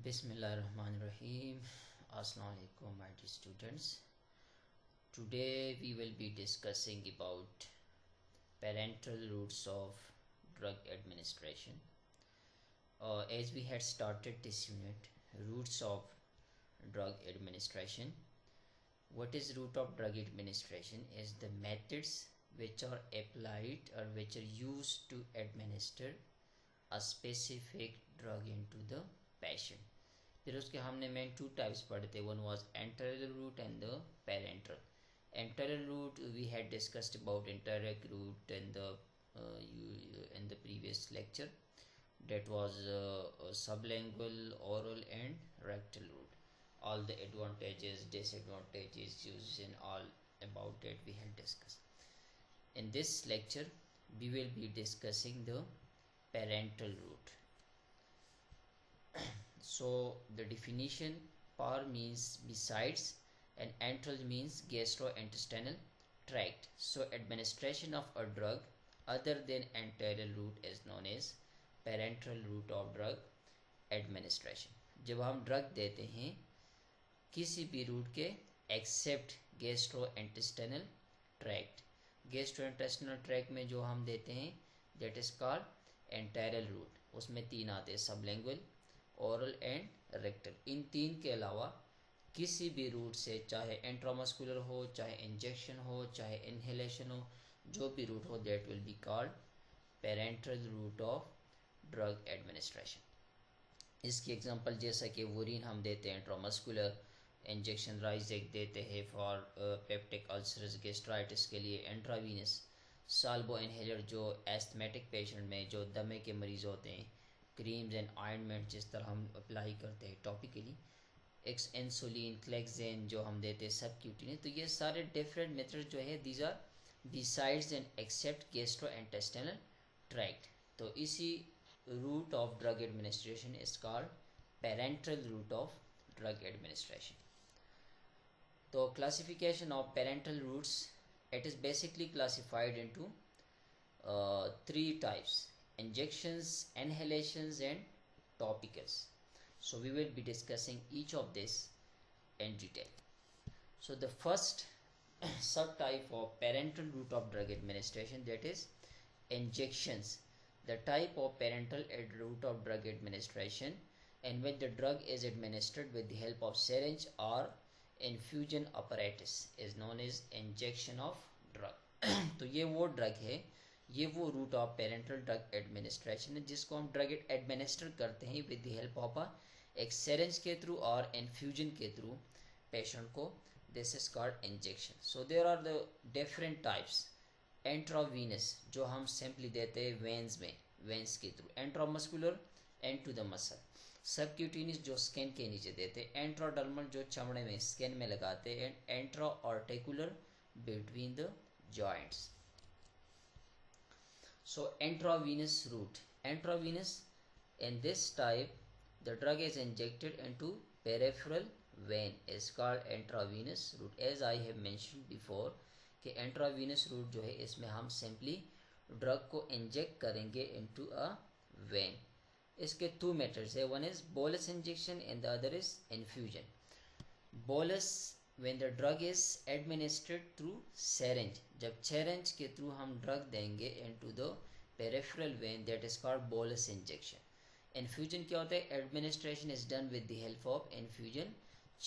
Bismillahirrahmanirrahim. Assalamu alaikum, my dear students. Today we will be discussing about parental routes of drug administration. As we had started this unit, routes of drug administration. What is route of drug administration? Is the methods which are applied or which are used to administer a specific drug into the patient. फिर उसके हमने main to types पढ़े थे. One was enteral route and the parental. Enteral route we had discussed about indirect route in the previous lecture. That was sublingual, oral and rectal route. All the advantages, disadvantages, uses and all about that we had discussed. In this lecture we will be discussing the parental route. So the definition: par means besides and antral means gastrointestinal tract. So administration of a drug other than enteral route is known as parental route of drug administration. जब हम drug देते हैं किसी भी route के except gastrointestinal tract. Gastrointestinal tract में जो हम देते हैं that is called enteral route. उसमें तीन आते हैं: सबलिंगुअल, ओरल एंड रेक्टल. इन तीन के अलावा किसी भी रूट से, चाहे इंट्रामस्कुलर हो, चाहे इंजेक्शन हो, चाहे इनहेलेशन हो, जो भी रूट हो, that will be called parental route of drug administration. इसकी एग्जांपल जैसा कि वोरीन हम देते हैं इंट्रामस्कुलर, इंजेक्शन राइजेक देते हैं फॉर पेप्टिक अल्सर्स, गैस्ट्राइटिस के लिए इंट्रावीनस, साल्बो इनहेलर जो एस्थमेटिक पेशेंट में जो दमे के मरीज होते हैं, क्रीम्स एंड ऑइंटमेंट जिस तरह हम अप्लाई करते हैं टॉपिकली, एक्स इंसुलिन, क्लेक्सेन जो हम देते हैं सबक्यूटिनी. तो ये सारे डिफरेंट मेथड जो है these are besides and except gastrointestinal tract. तो इसी route of drug administration is called parental route of drug administration. तो classification of parental routes, it is basically classified into three types: injections, inhalations and topicals. So we will be discussing each of this in detail. So the first subtype of parental route of drug administration, that is injections. The type of parental route of drug administration in which the drug is administered with the help of syringe or infusion apparatus is known as injection of drug. तो ये वो drug है, ये वो route of parental drug administration है जिसको हम drug administer करते हैं विद द हेल्प ऑफ एक सिरिंज के थ्रू और इन्फ्यूजन के थ्रू पेशेंट को. This is called injection. So there are the different types. Intravenous जो हम सिंपली देते हैं वेन्स में, वेन्स के through. Intramuscular and to the muscle. Subcutaneous जो स्किन के नीचे देते हैं. इंट्राडर्मल जो चमड़े में स्किन में लगाते हैं. And intra articular between the joints. So intravenous route. Intravenous, in this type the drug is injected into peripheral vein, is called intravenous route. As I have mentioned before कि intravenous route जो है इसमें हम simply drug को inject करेंगे into a vein. इसके two methods है. One is bolus injection and the other is infusion. Bolus when the drug is administered through syringe. जब syringe के थ्रू हम ड्रग देंगे into the peripheral vein, that is called bolus injection. Infusion क्या होता है? Administration is done with the help of infusion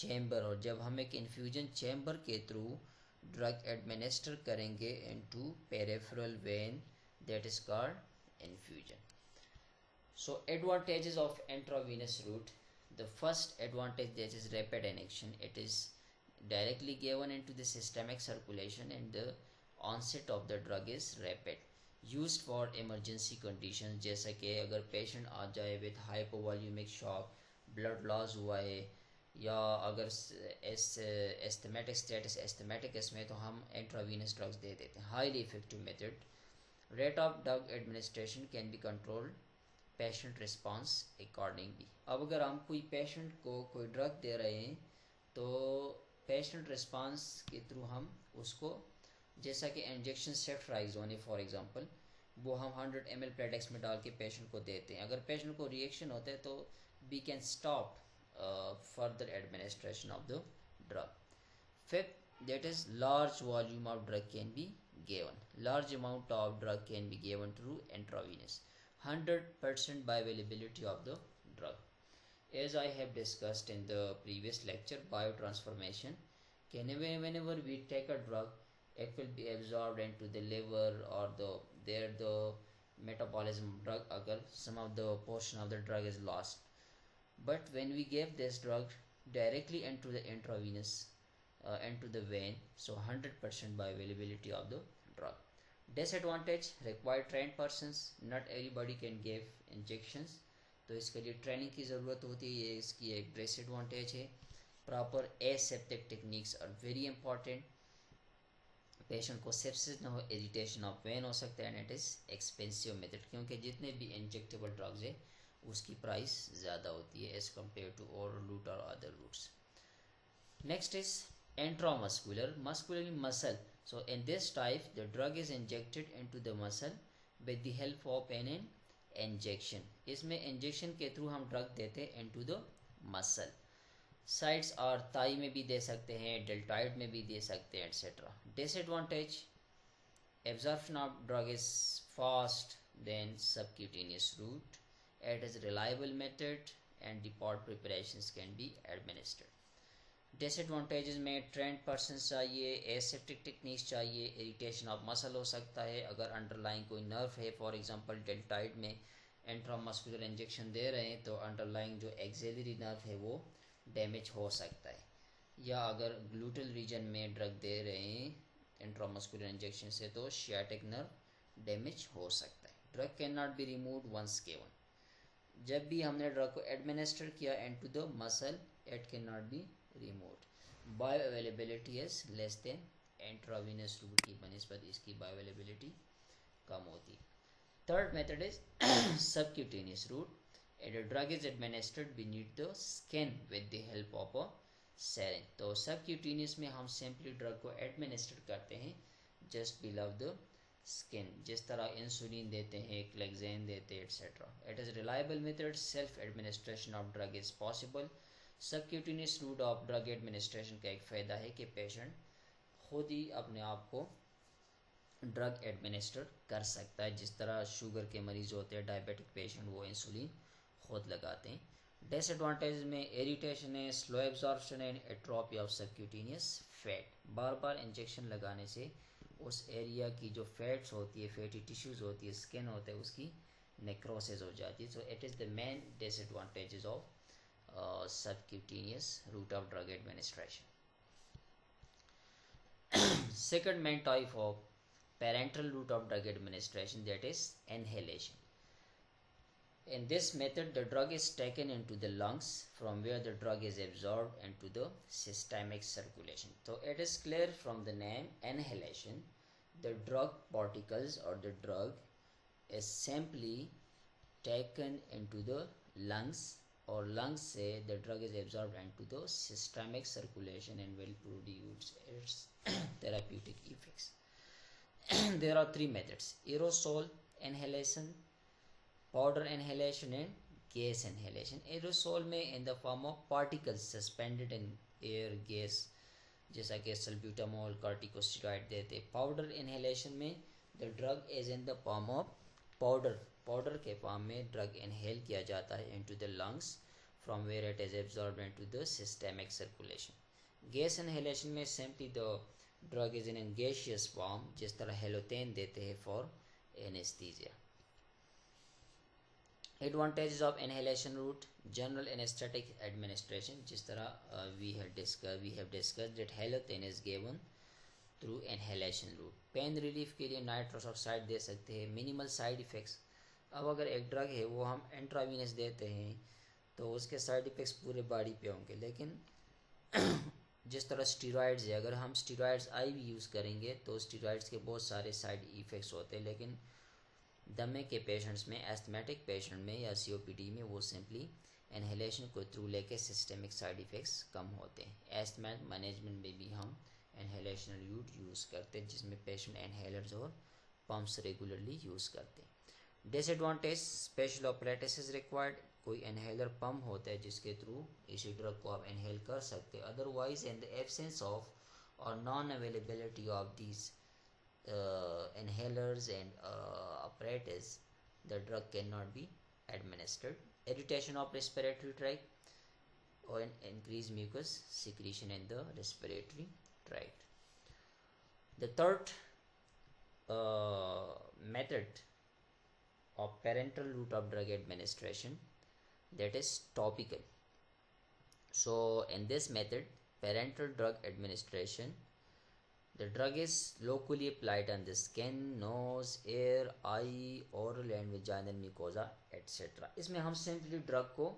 chamber. और जब हम एक infusion chamber के थ्रू ड्रग administer करेंगे into peripheral vein, that is called infusion. So advantages of intravenous route. The first advantage, that is rapid injection. It is directly given into the systemic circulation and the onset of the drug is rapid. Used for emergency conditions, जैसा कि अगर patient आ जाए with hypovolumic shock, blood loss हुआ है, या अगर asthmatic status, asthmatic इसमें, तो हम intravenous drugs दे देते हैं. Highly effective method. Rate of drug administration can be controlled. Patient response accordingly. अब अगर हम कोई पेशेंट को कोई ड्रग दे रहे हैं तो पेशेंट रिस्पांस के थ्रू हम उसको, जैसा कि इंजेक्शन सेफ्ट्राइजोन फॉर एग्जांपल, वो हम 100 ml प्लेडेक्स में डाल के पेशेंट को देते हैं. अगर पेशेंट को रिएक्शन होता है तो we can stop further administration of the drug. Fifth, that is large volume of drug can be given. Large amount of drug can be given through intravenous. 100% bioavailability of the drug. As I have discussed in the previous lecture, biotransformation, whenever we take a drug, it will be absorbed into the liver or the metabolism of drug agar some of the portion of the drug is lost. But when we give this drug directly into the intravenous, into the vein, so 100% bioavailability of the drug. Disadvantage, required trained persons, not everybody can give injections, तो इसके लिए training की ज़रूरत होती है, ये इसकी एक डिसएडवांटेज है. Proper aseptic techniques are very important. Patient को सेप्सिस ना हो, इरिटेशन ऑफ वेन हो सकता है, and it is expensive method, क्योंकि जितने भी इंजेक्टेबल ड्रग्स है उसकी प्राइस ज़्यादा होती है as compare to oral route और other routes. Next is intramuscular. Muscular muscle. So in this type, the drug is injected into the muscle with the help of an injection. इसमें injection के through हम drug देते हैं into the muscle. Sites और thigh में भी दे सकते हैं, deltoid में भी दे सकते हैं, etc. Disadvantage, absorption of drug is fast than subcutaneous route. It is reliable method and the pod preparations can be administered. Disadvantages में ट्रेंड पर्सन चाहिए, एसेप्टिक टेक्निक्स चाहिए, इरिटेशन ऑफ मसल हो सकता है, अगर अंडरलाइंग कोई नर्व है, for example deltoid में इंट्रामस्कुलर इंजेक्शन दे रहे हैं तो अंडरलाइंग जो एक्सिलरी नर्व है वो डैमेज हो सकता है, या अगर ग्लूटल रीजन में ड्रग दे रहे हैं इंट्रामस्कुलर इंजेक्शन से तो शियाटिक नर्व डैमेज हो सकता है. Drug can not be removed once given. जब भी हमने ड्रग को एडमिनिस्टर किया into the muscle, it can not be removed. Bioavailability is less than intravenous route की बनिस्बत इसकी bioavailability कम होती. Third method is subcutaneous route. And a drug is administered beneath the skin with the help of a syringe. तो subcutaneous में हम simply drug को administer करते हैं just below the skin, जिस तरह इंसुलिन देते हैं, क्लेक्सेन देते हैं, etc. It is reliable method. Self administration of drug is possible. Subcutaneous route of drug administration का एक फ़ायदा है कि पेशेंट खुद ही अपने आप को ड्रग एडमिनिस्टर कर सकता है, जिस तरह शुगर के मरीज़ होते हैं, डायबिटिक पेशेंट, वो इंसुलिन खुद लगाते हैं. डिसएडवांटेज में इरिटेशन है, स्लो एब्जॉर्प्शन है, atrophy of subcutaneous fat. Bar bar injection लगाने से उस एरिया की जो फैट्स होती है, फैटी टिश्यूज़ होती है, स्किन होता है, उसकी नेक्रोसिस हो जाती है. So it is the main disadvantages of subcutaneous route of drug administration. Second main type of parental route of drug administration, that is inhalation. In this method, the drug is taken into the lungs from where the drug is absorbed into the systemic circulation. So it is clear from the name inhalation, the drug particles or the drug is simply taken into the lungs, और lungs से the drug is absorbed into the systemic circulation and will produce its therapeutic effects. There are three methods: aerosol inhalation, powder inhalation and gas inhalation. Aerosol में in the form of particles suspended in air, gas, जैसा कि salbutamol, corticosteroid देते. Powder inhalation में the drug is in the form of powder. Powder के form में drug inhale किया जाता है into the lungs from where it is absorbed into the systemic circulation. Gas inhalation में simply the drug is in gaseous form, जिस तरह halothane देते हैं for anaesthesia. Advantages of inhalation route: general anaesthetic administration, जिस तरह we have discussed that halothane is given through inhalation route. Pain relief के लिए nitrous oxide दे सकते हैं, मिनिमल साइड इफ़ेक्ट्स. अब अगर एक ड्रग है वो हम इंट्रावीनस देते हैं तो उसके साइड इफ़ेक्ट्स पूरे बॉडी पे होंगे, लेकिन जिस तरह स्टीरॉइड्स है, अगर हम स्टीरॉइड्स आईवी यूज़ करेंगे तो स्टीरॉइड्स के बहुत सारे साइड इफ़ेक्ट्स होते हैं, लेकिन दमे के पेशेंट्स में, एस्थमेटिक पेशेंट में या सीओपीडी में वो सिंपली इनहेलेशन को थ्रू लेके सिस्टेमिक साइड इफ़ेक्ट्स कम होते हैं. एस्थमा मैनेजमेंट में भी हम इनहेलेशन रूट यूज़ करते हैं, जिसमें पेशेंट इनहेलर्स और पम्प्स रेगुलरली यूज़ करते हैं. Disadvantage: special apparatus is required, कोई इनहेलर पंप होता है जिसके थ्रू इसी ड्रग को आप इनहेल कर सकते हैं. Otherwise in the absence of और non availability of these inhalers and apparatus, the drug cannot be administered. Irritation of respiratory tract or an increased mucus secretion in the respiratory tract. The third method of parental route of drug administration, that is topical. So in this method, parental drug administration, the drug is locally applied on the skin, nose, ear, eye, oral and vaginal mucosa etc. इसमें हम simply drug को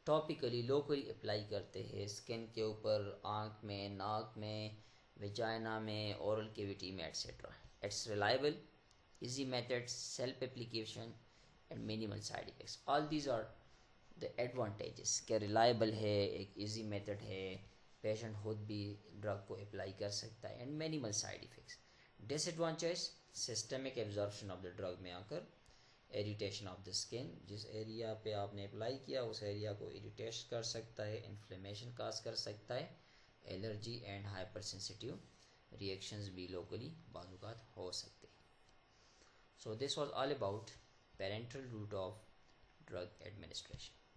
topically locally apply करते हैं skin के ऊपर, आँख में, नाक में, वेजाइना में, ओरल कैविटी में etc. It's reliable, easy method, self application and minimal side effects. All these are the advantages कि reliable है, एक easy method है, पेशेंट खुद भी ड्रग को अप्लाई कर सकता है and minimal side effects. Disadvantage, systemic absorption of the drug में आकर इरिटेशन ऑफ द स्किन, जिस एरिया पे आपने अप्लाई किया उस एरिया को इरिटेट कर सकता है, इन्फ्लेमेशन काज कर सकता है, allergy and hyper sensitive reactions भी लोकली बाजुकात हो सकते हैं. So this was all about parental route of drug administration.